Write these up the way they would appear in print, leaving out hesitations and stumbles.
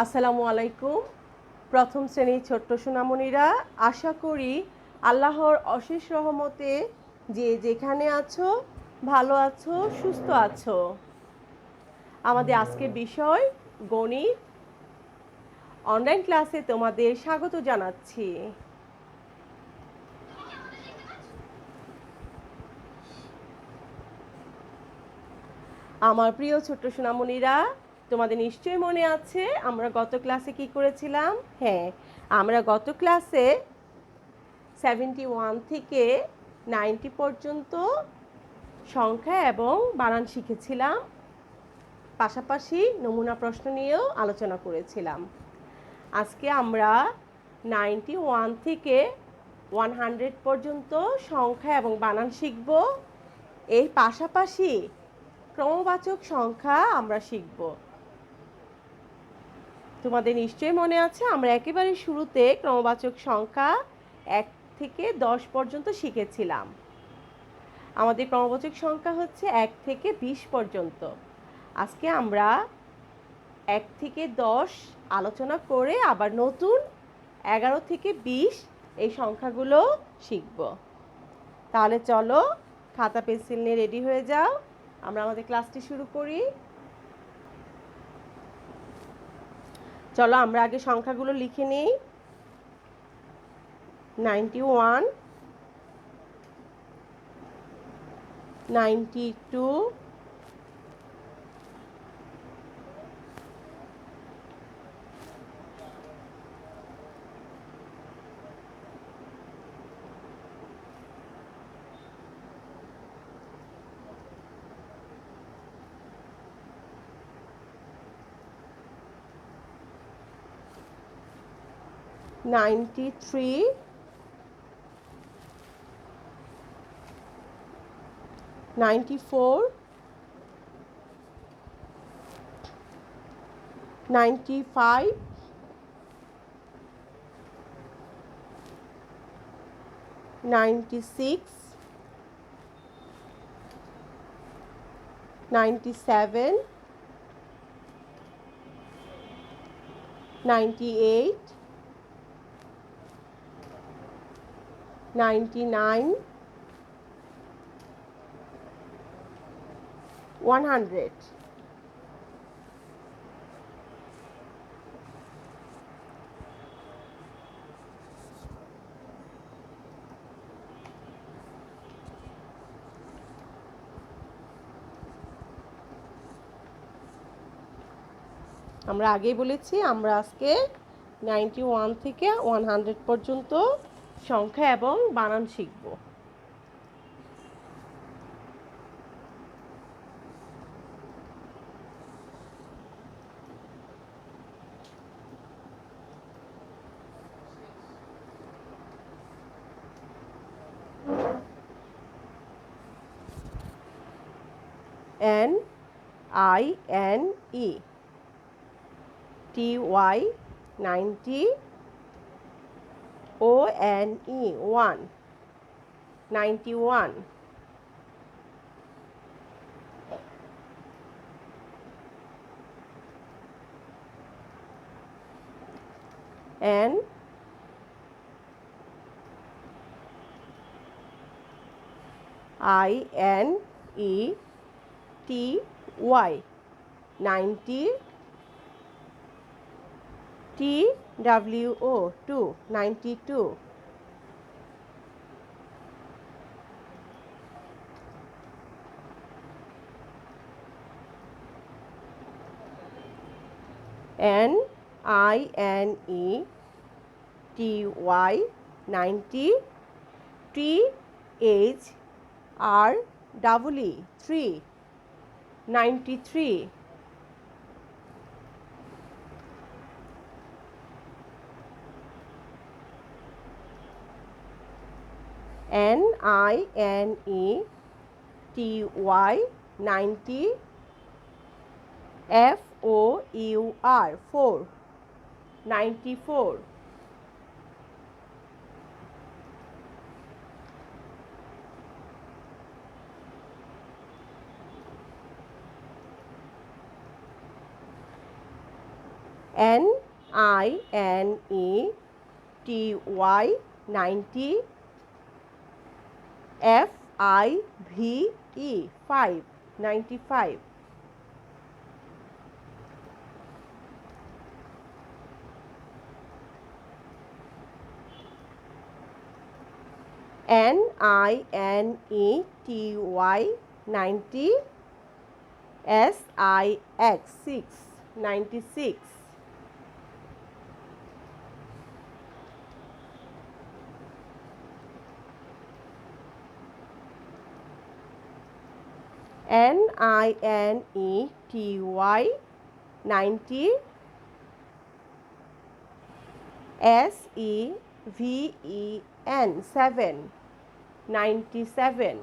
আসসালামু আলাইকুম। প্রথম শ্রেণীর ছোট্ট সোনামণিরা, আশা করি আল্লাহর অশেষ রহমতে যে যেখানে আছো ভালো আছো, সুস্থ আছো। আমাদের আজকের বিষয় গণিত। অনলাইন ক্লাসে তোমাদের স্বাগত জানাচ্ছি। আমার প্রিয় ছোট্ট সোনামণিরা, তোমাদের নিশ্চয়ই মনে আছে আমরা গত ক্লাসে কি করেছিলাম? হ্যাঁ, আমরা গত ক্লাসে 71 থেকে 90 পর্যন্ত সংখ্যা এবং বানান শিখেছিলাম, পাশাপাশি নমুনা প্রশ্ন নিয়েও আলোচনা করেছিলাম। আজকে আমরা 91 থেকে 100 পর্যন্ত সংখ্যা এবং বানান শিখব। এর পাশাপাশি ক্রমবাচক সংখ্যা আমরা শিখব। তোমাদের নিশ্চয়ই মনে আছে আমরা একেবারে শুরুতে ক্রমবাচক সংখ্যা 1 থেকে 10 পর্যন্ত শিখেছিলাম। আমাদের ক্রমবাচক সংখ্যা হচ্ছে 1 থেকে 20 পর্যন্ত। আজকে আমরা 1 থেকে 10 আলোচনা করে আবার নতুন 11 থেকে 20 এই সংখ্যাগুলো শিখব। তাহলে চলো খাতা পেন্সিল নিয়ে রেডি হয়ে যাও, আমরা আমাদের ক্লাসটি শুরু করি। চলো আমরা আগে সংখ্যাগুলো লিখে নিই। 91, 92, 93, 94, 95, 96, 97, 98, 99, 100। আমরা আগেই বলেছি আমরা আজকে 91 থেকে 100 পর্যন্ত সংখ্যা এবং বানান শিখব। NINE, TY 90, ONE 1, 91, N INE TY 90, TWO 2, 92, NINE TY 90, THREE 3, 93, NINE TY 90, FOUR 4, 94, NINETY 90 FIVE 5 95 NINETY 90 SIX 96 NINETY 90 SEVEN 7 97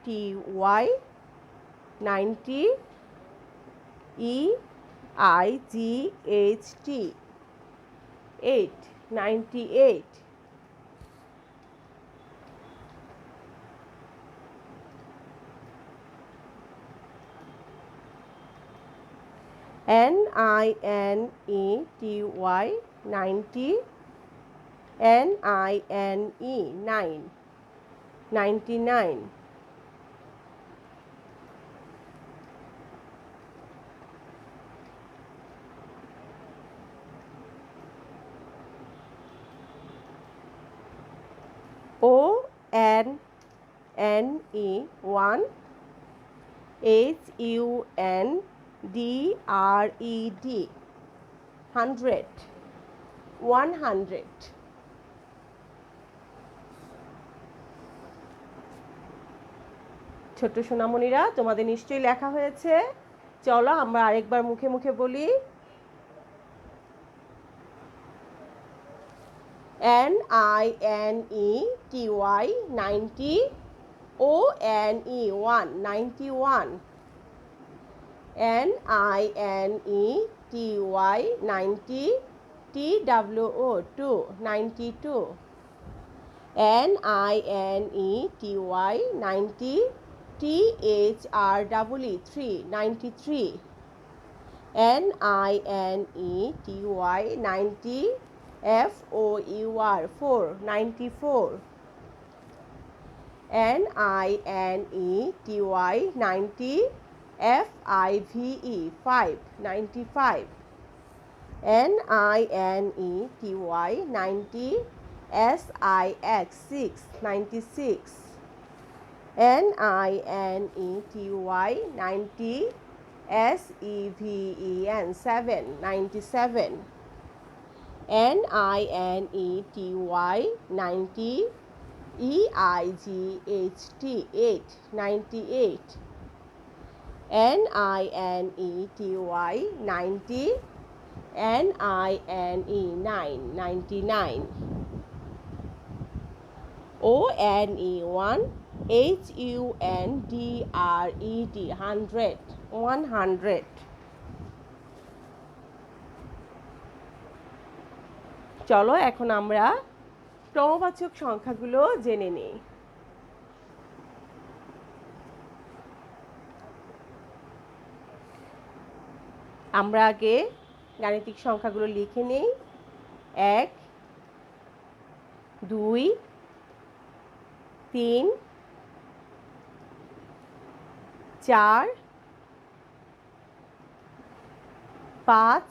NINETY 90 EIGHT 8 98 NINETY 90 NINE 9 99 ONNE 1 HUNDRED 100 100 ছোট্ট সোনামণিরা, তোমাদের নিশ্চয়ই লেখা হয়েছে। চলো আমরা আরেকবার মুখে মুখে বলি। NINETY 90 ONE 1 91 NINETY 90 TWO 2 92 NINETY 90 THREE 3 93 NINETY 90 FOUR 4 94 NINETY 90 FIVE 5 95 NINETY 90 SIX 6 96 NINETY 90 SEVEN 7 97 NINETY 90 EIGHT 8 98 NINETY 90 NINE 9 99 ONE 1 HUNDRED 100 100 চলো এখন আমরা ক্রমবাচক সংখ্যাগুলো জেনে নিই। আমরা আগে গাণিতিক সংখ্যাগুলো লিখে নিই। 1 2 3 4 5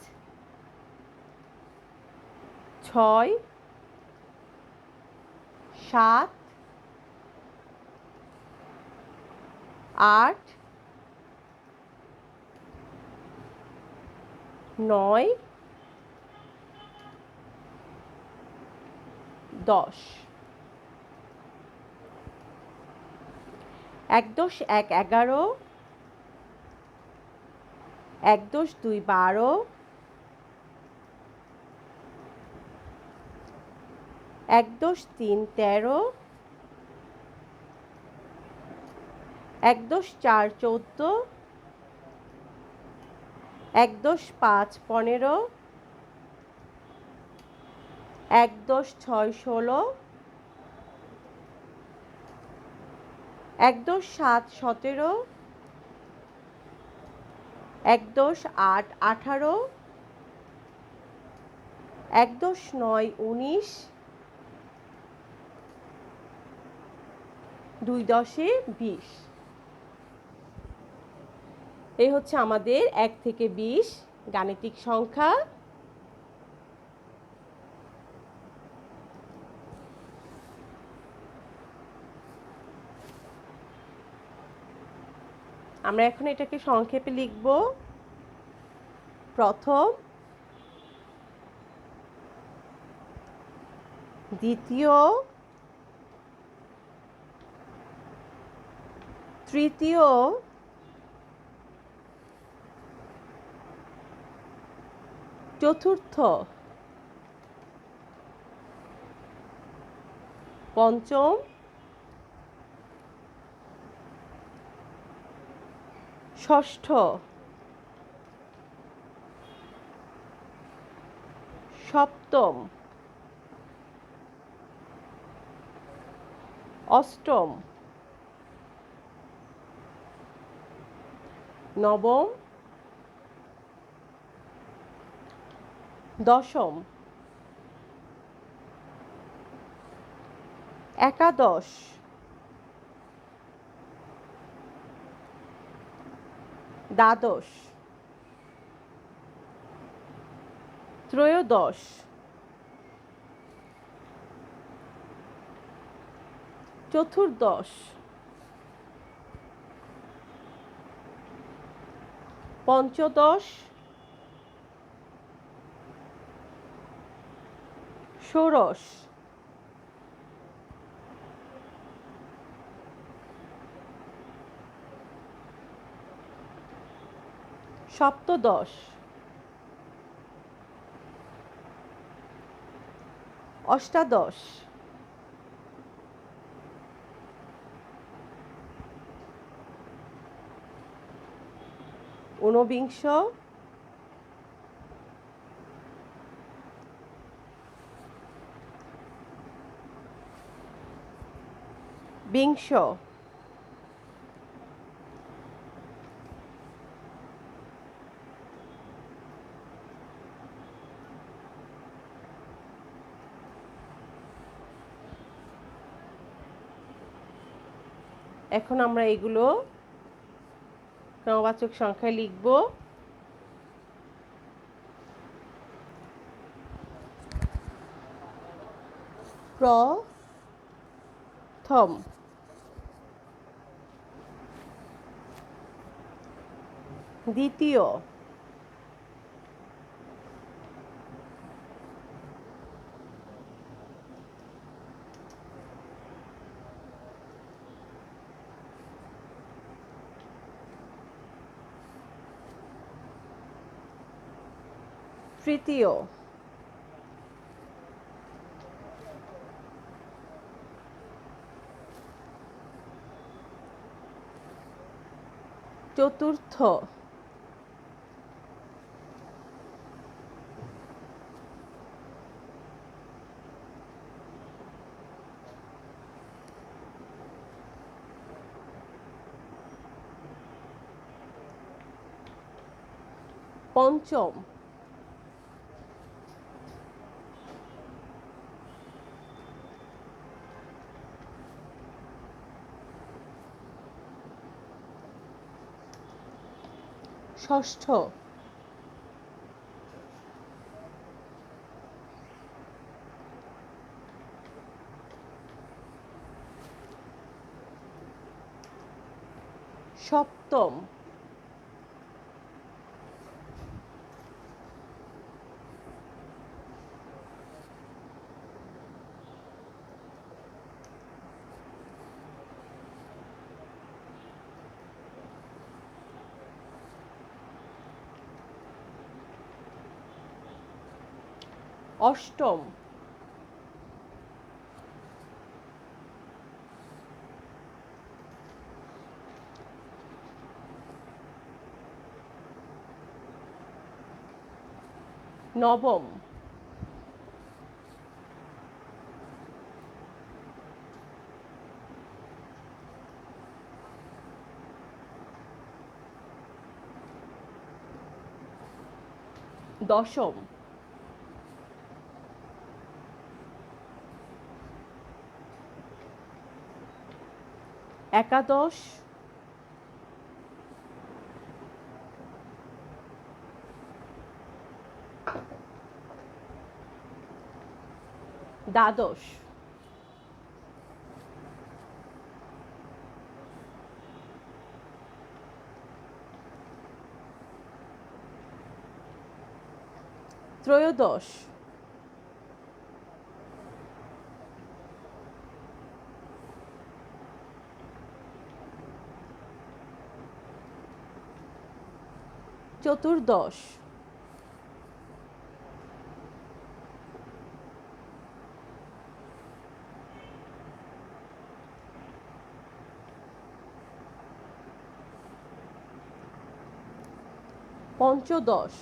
6 7 8 9 10 1 দশ 1 11 1 দশ 2 12 1 দশ 3 13 1 দশ 4 14 1 দশ 5 15 এক 10 6 16, এক 10 7 17, এক 10 8 18, এক 10 9 19, দুই 10-এ 20। এই হচ্ছে আমাদের 1 থেকে 20 গাণিতিক সংখ্যা। আমরা এখন এটাকে সংক্ষেপে লিখব। প্রথম, দ্বিতীয়, তৃতীয়, চতুর্থ, পঞ্চম, ষষ্ঠ, সপ্তম, অষ্টম, নবম, দশম, একাদশ, দ্বাদশ, ত্রয়োদশ, চতুর্দশ, পঞ্চদশ, ষোড়শ, সপ্তদশ, অষ্টাদশ, ঊনবিংশ, বিংশ, এখন আমরা এগুলো ক্রমবাচক সংখ্যায় লিখব। প্রথম, দ্বিতীয়, তৃতীয়, চতুর্থ, পঞ্চম, ষষ্ঠ, সপ্তম, অষ্টম, নবম, দশম, একাদশ, দ্বাদশ, ত্রয়োদশ, চতুর্দশ, পঞ্চদশ,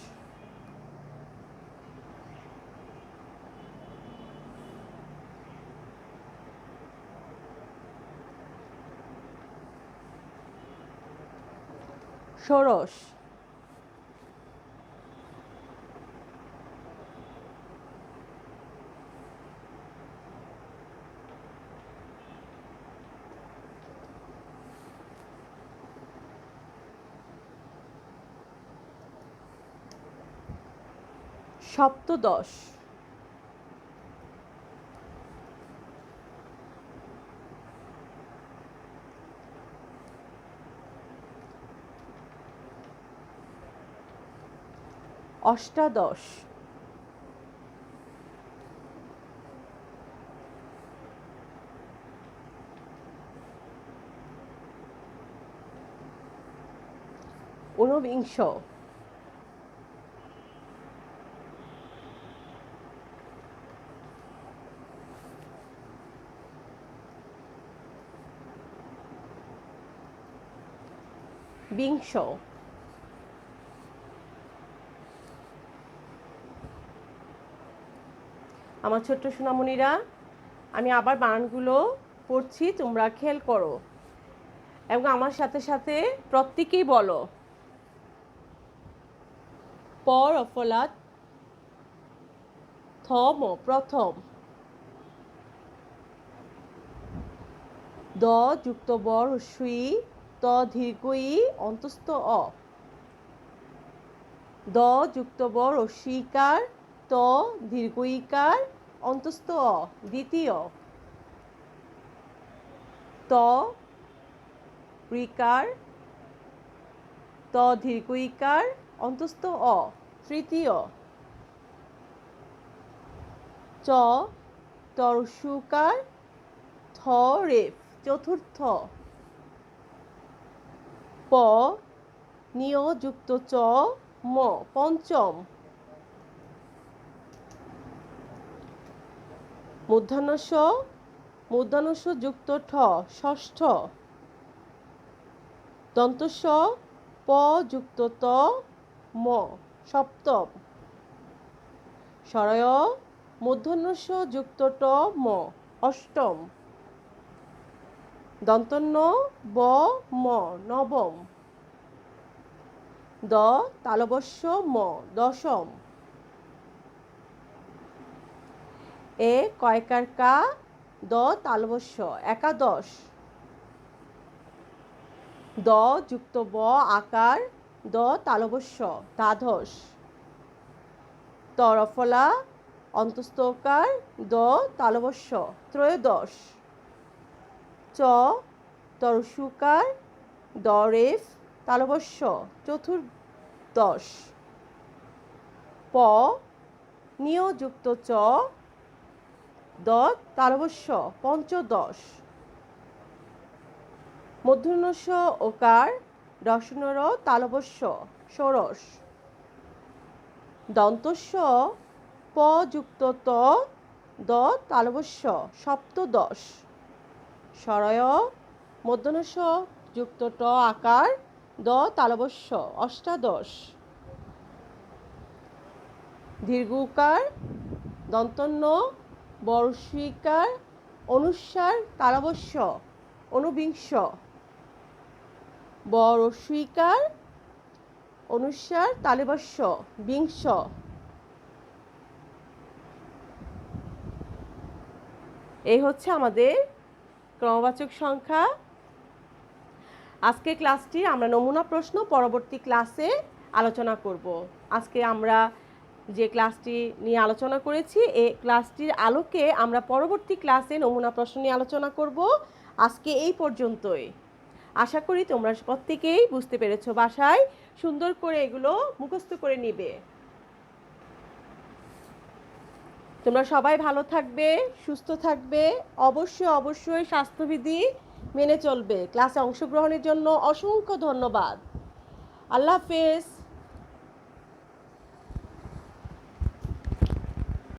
ষোড়শ, সপ্তদশ, অষ্টাদশ, ঊনবিংশ, বিংশ, আমার ছোট্ট সোনামণিরা, আমি আবার বানানগুলো পড়ছি, তোমরা খেয়াল করো এবং আমার সাথে সাথে প্রত্যেকেই বলো। প রফলাত, থ ম প্রথম, দ যুক্ত ব রস্বই, ত দীর্ঘ ই অন্তস্থ অ, দ যুক্ত ব রস্বইকার, ত দীর্ঘ ইকার অন্তস্থ অ দ্বিতীয়, ত ঋকার, ত দীর্ঘ ইকার অন্তস্থ অ তৃতীয়, চ তরস্যুকার, থ রেফ চতুর্থ, প নিয় যুক্ত চ ম পঞ্চম, মূর্ধন্য ষ যুক্ত ঠ ষষ্ঠ, দন্ত স প যুক্ত ত ম সপ্তম, স্বরয় মূর্ধন্য ষ যুক্ত ট ম অষ্টম, দন্তন্য ব ম নবম, দ তালবস্য ম দশম, এ কয়কার কা, দ তালবস্য একাদশ, দ যুক্ত ব আকার, দ তালবস্য দ্বাদশ, তরফলা অন্তস্থকার, দ তালবস্য ত্রয়োদশ, চ তরস্যুকার, দ রেফ তালবস্য চতুর্দশ, প নিয়যুক্ত চ, দ তালবস্য পঞ্চদশ, মূর্ধন্য ষ ওকার, রসনর তালবস্য ষোড়শ, দন্তস্ব প যুক্ত ত, দ তালবস্য সপ্তদশ, স্বরয় মূর্ধন্য ষ যুক্ত ট আকার, দ তালবস্য অষ্টাদশ, দীর্ঘকার, দন্তন্য বর্ষিকার, অনুস্বার তালবস্য ঊনবিংশ, বরস্বইকার, অনুস্বার তালবস্য বিংশ, এই হচ্ছে আমাদের ক্রমবাচক সংখ্যা। আজকে ক্লাসটি আমরা নমুনা প্রশ্ন পরবর্তী ক্লাসে আলোচনা করব। আজকে আমরা যে ক্লাসটি নিয়ে আলোচনা করেছি এই ক্লাসটির আলোকে আমরা পরবর্তী ক্লাসে নমুনা প্রশ্ন নিয়ে আলোচনা করব। আজকে এই পর্যন্তই। আশা করি তোমরা প্রত্যেকেই বুঝতে পেরেছো, বাসায় সুন্দর করে এগুলো মুখস্থ করে নিবে। তোমরা সবাই ভালো থাকবে, সুস্থ থাকবে, অবশ্যই স্বাস্থ্যবিধি মেনে চলবে। ক্লাসে অংশগ্রহণের জন্য অসংখ্য ধন্যবাদ। আল্লাহ হাফেজ।